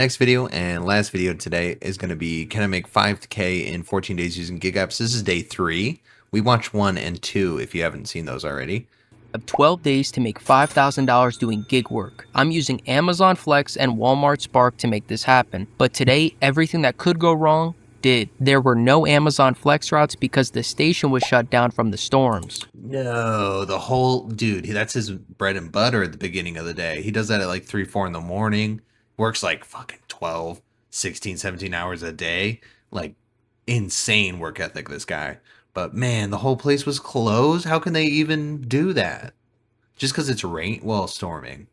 Next video and last video today is going to be can I make 5K in 14 days using gig apps. This is day 3. We watched 1 and 2 if you haven't seen those already. I have 12 days to make $5,000 doing gig work. I'm using Amazon Flex and Walmart Spark to make this happen. But today, everything that could go wrong did. There were no Amazon Flex routes because the station was shut down from the storms. No, the whole dude, that's his bread and butter at the beginning of the day. He does that at like 3, 4 in the morning. Works like fucking 12, 16, 17 hours a day. Like insane work ethic, this guy. But man, the whole place was closed. How can they even do that? Just because it's storming.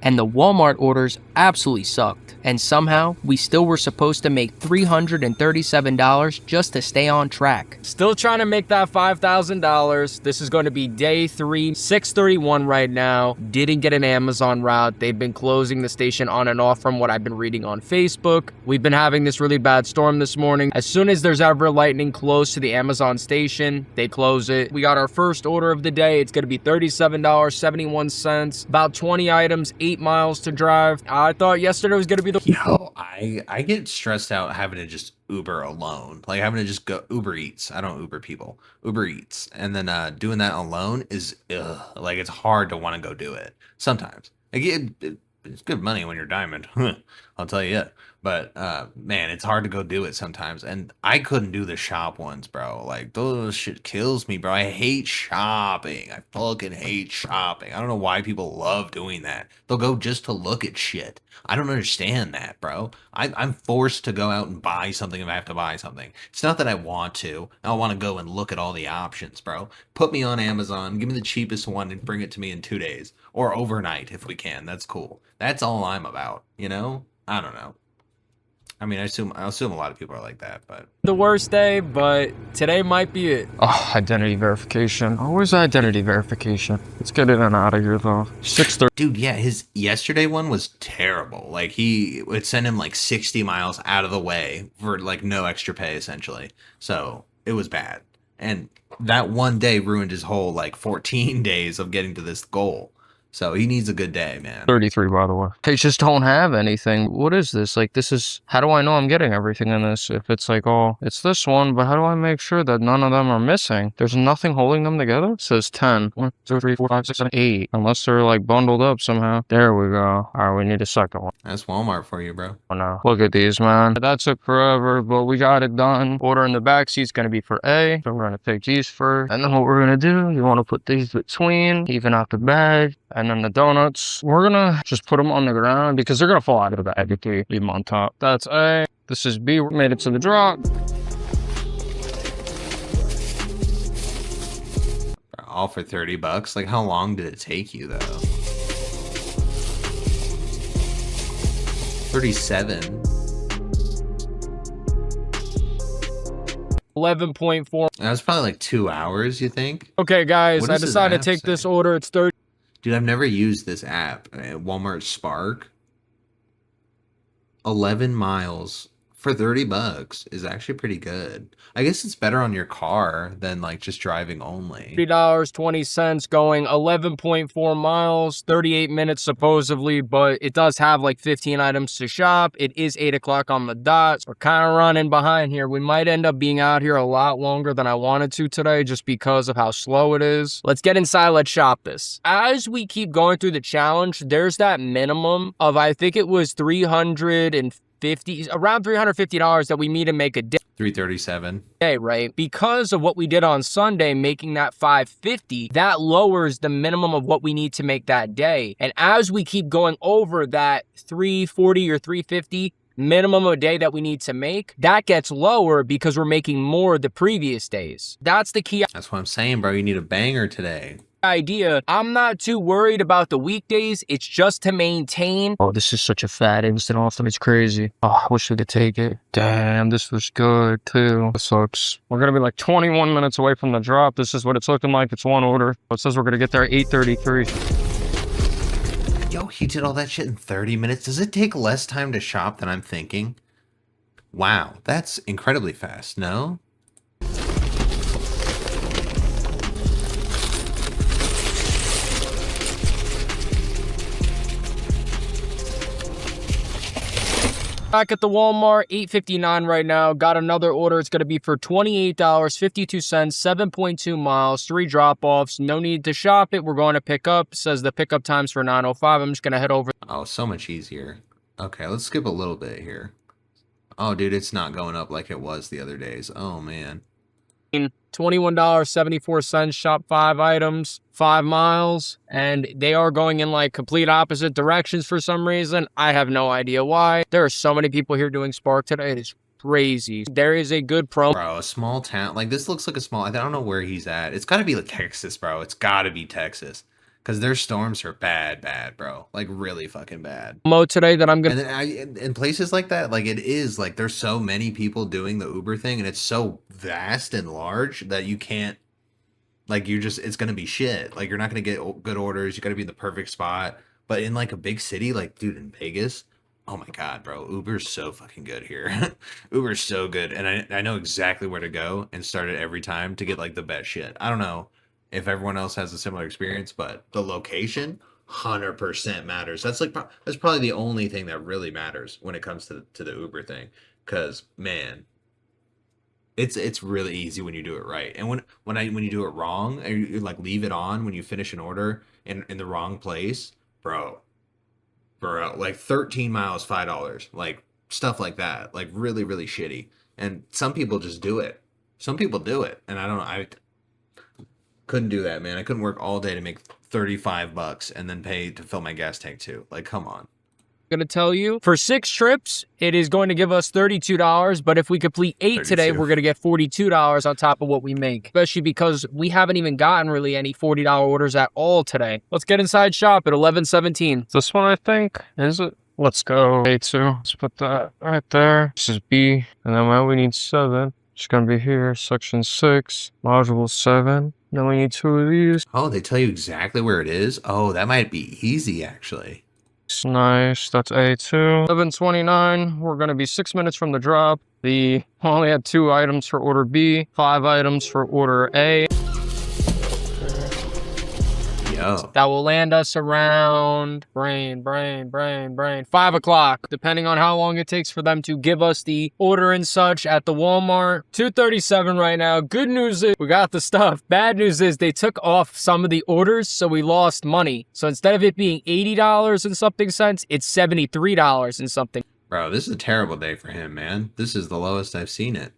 And the Walmart orders absolutely sucked. And somehow, we still were supposed to make $337 just to stay on track. Still trying to make that $5,000. This is going to be day 3, 6:31 right now. Didn't get an Amazon route. They've been closing the station on and off from what I've been reading on Facebook. We've been having this really bad storm this morning. As soon as there's ever lightning close to the Amazon station, they close it. We got our first order of the day. It's going to be $37.71. About 20 items, 8 miles to drive. I thought yesterday was going to be the... Yo, I get stressed out having to just Uber alone. Like having to just go Uber Eats. I don't Uber people. Uber Eats. And then doing that alone is like it's hard to want to go do it. Sometimes. Like it's good money when you're diamond. I'll tell you it. But man, it's hard to go do it sometimes. And I couldn't do the shop ones, bro. Like those shit kills me, bro. I hate shopping. I fucking hate shopping. I don't know why people love doing that. They'll go just to look at shit. I don't understand that, bro. I'm forced to go out and buy something if I have to buy something. It's not that I want to. I want to go and look at all the options, bro. Put me on Amazon. Give me the cheapest one and bring it to me in 2 days. Or overnight if we can. That's cool. That's all I'm about, you know? I don't know. I mean, I assume a lot of people are like that, but the worst day, but today might be it. Oh, identity verification. Always identity verification. Let's get in and out of here, though. 6:30. Dude, yeah, his yesterday one was terrible. Like, he would send him like 60 miles out of the way for like no extra pay, essentially. So it was bad. And that one day ruined his whole like 14 days of getting to this goal. So he needs a good day, man. 33, by the way. They just don't have anything. What is this? Like, this is... How do I know I'm getting everything in this? If it's like, oh, it's this one, but how do I make sure that none of them are missing? There's nothing holding them together? It says 10. 1, 2, 3, 4, 5, 6, 7, 8. Unless they're, like, bundled up somehow. There we go. All right, we need a second one. That's Walmart for you, bro. Oh, no. Look at these, man. That took forever, but we got it done. Order in the back seat's going to be for A. So we're going to take these first. And then what we're going to do, you want to put these between, even out the bag. And then the donuts, we're gonna just put them on the ground because they're gonna fall out of the bag if we leave them on top. That's A. This is B. We made it to the drop. All for $30. Like, how long did it take you, though? 37. 11.4. That was probably like 2 hours, you think? Okay, guys, I decided to take this order. It's 30. Dude, I've never used this app. Walmart Spark. 11 miles for $30 is actually pretty good. I guess it's better on your car than like just driving only. $30.20 going 11.4 miles, 38 minutes supposedly, but it does have like 15 items to shop. It is 8 o'clock on the dot. So we're kind of running behind here. We might end up being out here a lot longer than I wanted to today just because of how slow it is. Let's get inside. Let's shop this. As we keep going through the challenge, there's that minimum of, I think it was around $350 that we need to make a day. $337. Okay, right? Because of what we did on Sunday, making that $550, that lowers the minimum of what we need to make that day. And as we keep going over that $340 or $350 minimum a day that we need to make, that gets lower because we're making more the previous days. That's the key. That's what I'm saying, bro. You need a banger today. Idea. I'm not too worried about the weekdays. It's just to maintain. Oh, this is such a fat instant offer. It's crazy. Oh, I wish we could take it. Damn, this was good too. This sucks. We're gonna be like 21 minutes away from the drop. This is what it's looking like. It's one order. It says we're gonna get there at 8:33. Yo, he did all that shit in 30 minutes. Does it take less time to shop than I'm thinking? Wow, that's incredibly fast, no? Back at the Walmart, $8.59 right now. Got another order. It's going to be for $28.52, 7.2 miles, 3 drop-offs. No need to shop it. We're going to pick up. It says the pickup time's for 9:05. I'm just going to head over. Oh, so much easier. Okay, let's skip a little bit here. Oh, dude, it's not going up like it was the other days. Oh, man. $21.74, shop 5 items, 5 miles, and they are going in like complete opposite directions for some reason. I have no idea why. There are so many people here doing Spark today. It is crazy. There is a good promo. Bro, a small town. Like, this looks like a small... I don't know where he's at. It's got to be like Texas, bro. It's got to be Texas. Because their storms are bad, bro. Like, really fucking bad. Promo today that I'm gonna... And then in places like that, like, it is, like, there's so many people doing the Uber thing, and it's so vast and large that you can't... Like, it's going to be shit. Like, you're not going to get good orders. You got to be in the perfect spot. But in, like, a big city, like, dude, in Vegas... Oh my God, bro. Uber's so fucking good here. Uber's so good. And I know exactly where to go and start it every time to get, like, the best shit. I don't know if everyone else has a similar experience, but the location 100% matters. That's probably the only thing that really matters when it comes to the Uber thing. Cause man, it's really easy when you do it right. And when you do it wrong, and you like leave it on when you finish an order in the wrong place, bro, like 13 miles, $5, like stuff like that, like really, really shitty. And some people just do it. Some people do it. And I couldn't do that, man. I couldn't work all day to make $35 and then pay to fill my gas tank too. Like, come on. I'm gonna tell you, for 6 trips, it is going to give us $32. But if we complete 8 today, we're gonna get $42 on top of what we make. Especially because we haven't even gotten really any $40 orders at all today. Let's get inside shop at 11:17. This one, I think, is it? Let's go. A2. Let's put that right there. This is B. And then we need 7. It's gonna be here. Section 6. Module 7. Then we need 2 of these. Oh, they tell you exactly where it is? Oh, that might be easy, actually. Nice. That's A2. 11:29. We're going to be 6 minutes from the drop. We only had 2 items for order B, 5 items for order A. Yo. That will land us around 5 o'clock, depending on how long it takes for them to give us the order and such at the Walmart. 2:37 right now. Good news is we got the stuff. Bad news is they took off some of the orders, so we lost money. So instead of it being $80 and something cents, it's $73 and something. Bro, this is a terrible day for him, man. This is the lowest I've seen it.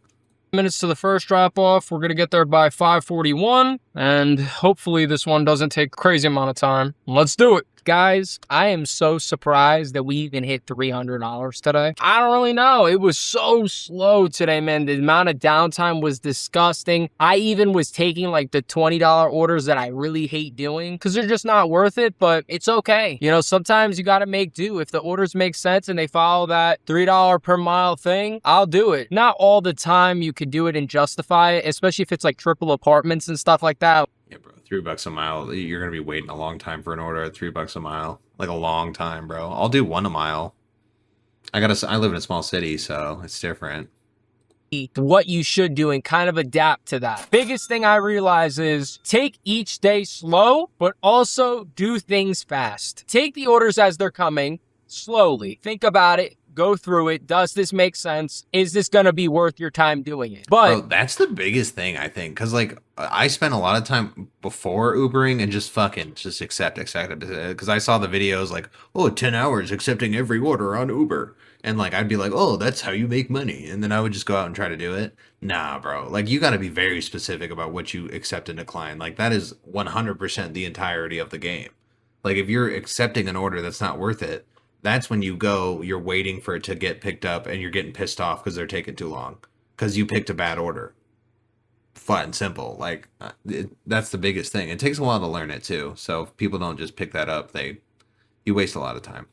Minutes to the first drop off. We're gonna get there by 5:41, and hopefully this one doesn't take a crazy amount of time. Let's do it. Guys, I am so surprised that we even hit $300 today. I don't really know. It was so slow today, man. The amount of downtime was disgusting. I even was taking like the $20 orders that I really hate doing because they're just not worth it, but it's okay. You know, sometimes you got to make do. If the orders make sense and they follow that $3 per mile thing, I'll do it. Not all the time you could do it and justify it, especially if it's like triple apartments and stuff like that. Yeah, bro, $3 a mile. You're gonna be waiting a long time for an order at $3 a mile. Like a long time, bro. I'll do 1 a mile. I live in a small city, so it's different. What you should do and kind of adapt to that. Biggest thing I realize is take each day slow, but also do things fast. Take the orders as they're coming slowly. Think about it. Go through it. Does this make sense? Is this going to be worth your time doing it? But bro, that's the biggest thing, I think. Because, like, I spent a lot of time before Ubering and just accept. Because I saw the videos like, oh, 10 hours accepting every order on Uber. And, like, I'd be like, oh, that's how you make money. And then I would just go out and try to do it. Nah, bro. Like, you got to be very specific about what you accept and decline. Like, that is 100% the entirety of the game. Like, if you're accepting an order that's not worth it, that's when you're waiting for it to get picked up and you're getting pissed off because they're taking too long because you picked a bad order. Flat and simple. Like, that's the biggest thing. It takes a while to learn it too. So if people don't just pick that up, you waste a lot of time.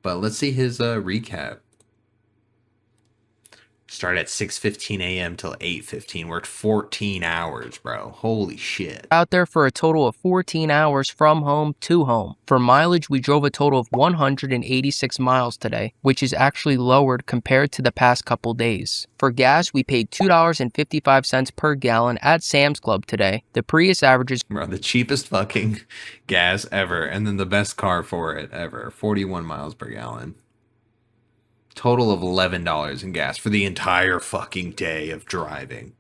But let's see his recap. Started at 6:15 a.m. till 8:15. Worked 14 hours, bro. Holy shit. Out there for a total of 14 hours from home to home. For mileage, we drove a total of 186 miles today, which is actually lowered compared to the past couple days. For gas, we paid $2.55 per gallon at Sam's Club today. The Prius averages, bro, the cheapest fucking gas ever, and then the best car for it ever. 41 miles per gallon. Total of $11 in gas for the entire fucking day of driving.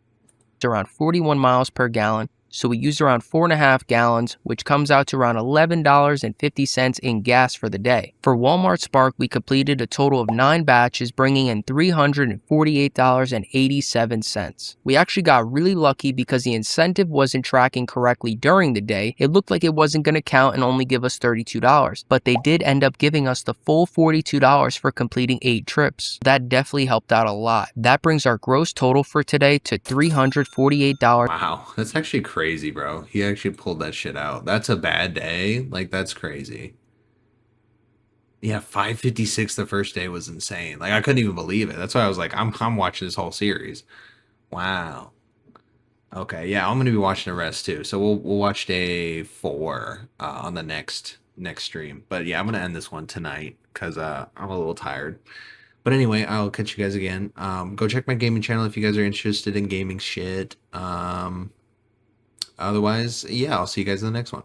Around 41 miles per gallon, so we used around 4.5 gallons, which comes out to around $11.50 in gas for the day. For Walmart Spark, we completed a total of 9 batches, bringing in $348.87. We actually got really lucky because the incentive wasn't tracking correctly during the day. It looked like it wasn't going to count and only give us $32, but they did end up giving us the full $42 for completing 8 trips. That definitely helped out a lot. That brings our gross total for today to $348. Wow, that's actually crazy, bro. He actually pulled that shit out. That's a bad day. Like, that's crazy. Yeah, 556 the first day was insane. Like, I couldn't even believe it. That's why I was like, I'm watching this whole series. Wow. Okay, yeah, I'm gonna be watching the rest too. So we'll watch day 4 on the next stream. But yeah, I'm gonna end this one tonight because I'm a little tired. But anyway, I'll catch you guys again. Go check my gaming channel if you guys are interested in gaming shit. Otherwise, yeah, I'll see you guys in the next one.